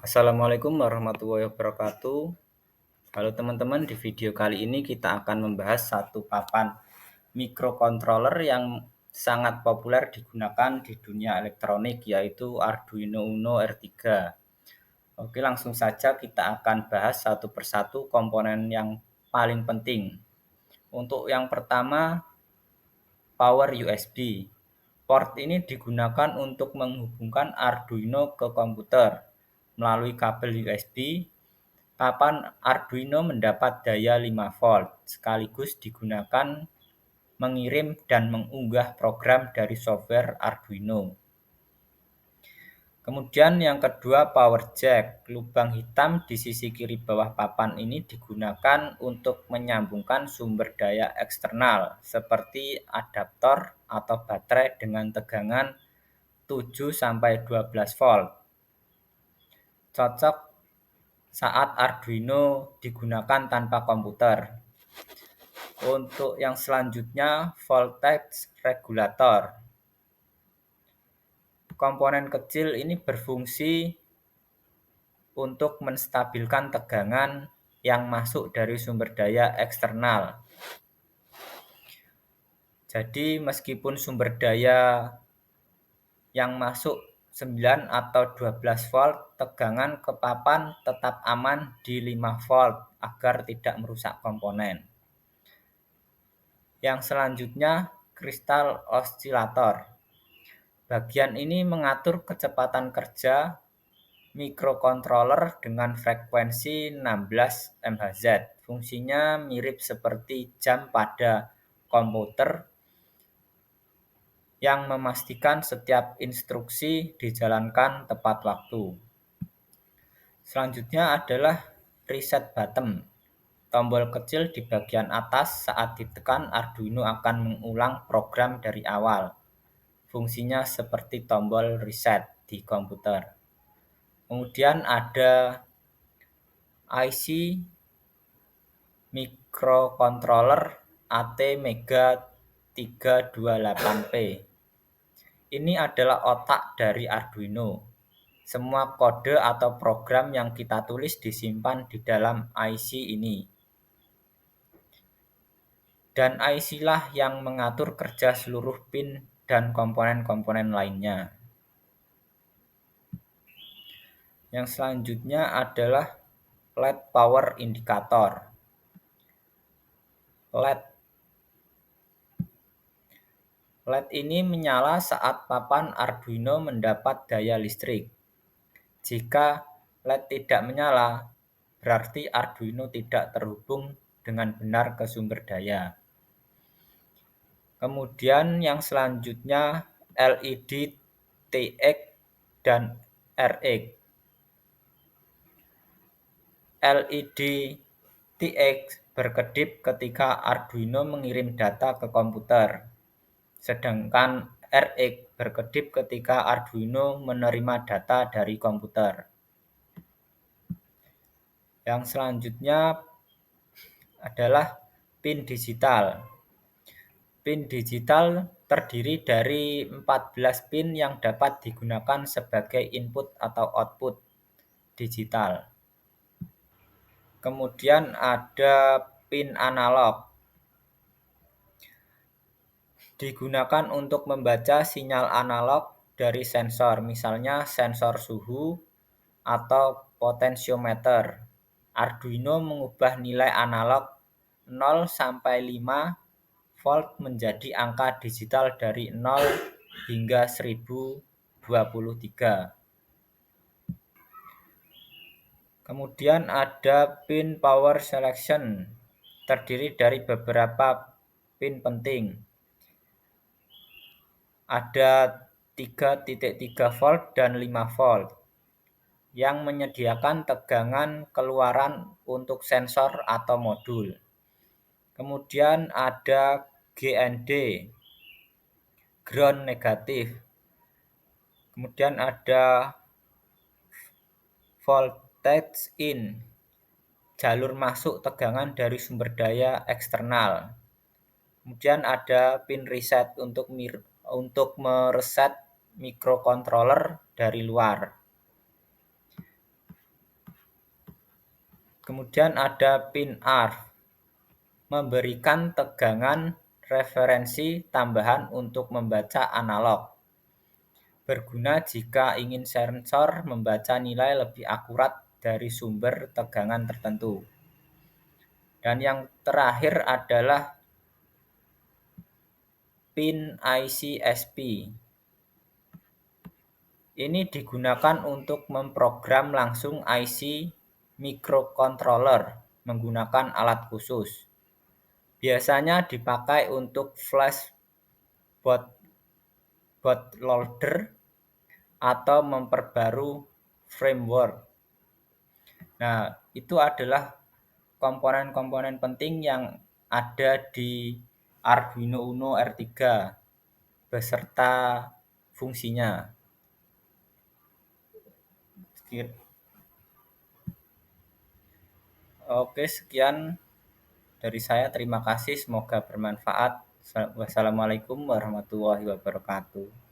Assalamualaikum warahmatullahi wabarakatuh. Halo teman-teman, di video kali ini kita akan membahas satu papan microcontroller yang sangat populer digunakan di dunia elektronik, yaitu Arduino Uno R3. Oke, langsung saja kita akan bahas satu persatu komponen yang paling penting. Untuk yang pertama, power USB. Port ini digunakan untuk menghubungkan Arduino ke komputer. Melalui kabel USB, papan Arduino mendapat daya 5 volt, sekaligus digunakan mengirim dan mengunggah program dari software Arduino. Kemudian yang kedua, power jack. Lubang hitam di sisi kiri bawah papan ini digunakan untuk menyambungkan sumber daya eksternal seperti adaptor atau baterai dengan tegangan 7-12 volt. Cocok saat Arduino digunakan tanpa komputer. Untuk yang selanjutnya, voltage regulator. Komponen kecil ini berfungsi untuk menstabilkan tegangan yang masuk dari sumber daya eksternal. Jadi meskipun sumber daya yang masuk 9 atau 12 volt, tegangan ke papan tetap aman di 5 volt agar tidak merusak komponen. Yang selanjutnya, kristal osilator. Bagian ini mengatur kecepatan kerja microcontroller dengan frekuensi 16 MHz. Fungsinya mirip seperti jam pada komputer yang memastikan setiap instruksi dijalankan tepat waktu. Selanjutnya adalah reset button. Tombol kecil di bagian atas, saat ditekan Arduino akan mengulang program dari awal. Fungsinya seperti tombol reset di komputer. Kemudian ada IC microcontroller ATmega 328P. Ini adalah otak dari Arduino. Semua kode atau program yang kita tulis disimpan di dalam IC ini. Dan IC lah yang mengatur kerja seluruh pin dan komponen-komponen lainnya. Yang selanjutnya adalah LED power indicator. LED ini menyala saat papan Arduino mendapat daya listrik. Jika LED tidak menyala, berarti Arduino tidak terhubung dengan benar ke sumber daya. Kemudian yang selanjutnya LED TX dan RX. LED TX berkedip ketika Arduino mengirim data ke komputer, sedangkan RX berkedip ketika Arduino menerima data dari komputer. Yang selanjutnya adalah pin digital. Pin digital terdiri dari 14 pin yang dapat digunakan sebagai input atau output digital. Kemudian ada pin analog. Digunakan untuk membaca sinyal analog dari sensor, misalnya sensor suhu atau potensiometer. Arduino mengubah nilai analog 0 sampai 5 volt menjadi angka digital dari 0 hingga 1023. Kemudian ada pin power selection, terdiri dari beberapa pin penting. Ada 3.3 volt dan 5 volt yang menyediakan tegangan keluaran untuk sensor atau modul. Kemudian ada GND, ground negatif. Kemudian ada voltage in, jalur masuk tegangan dari sumber daya eksternal. Kemudian ada pin reset untuk mereset microcontroller dari luar. Kemudian ada pin ARF, memberikan tegangan referensi tambahan untuk membaca analog. Berguna jika ingin sensor membaca nilai lebih akurat dari sumber tegangan tertentu. Dan yang terakhir adalah pin IC/SP. Ini digunakan untuk memprogram langsung IC microcontroller menggunakan alat khusus. Biasanya dipakai untuk flash bootloader atau memperbarui firmware. Nah, itu adalah komponen-komponen penting yang ada di Arduino Uno R3 beserta fungsinya. Oke, sekian dari saya. Terima kasih, semoga bermanfaat. Wassalamualaikum warahmatullahi wabarakatuh.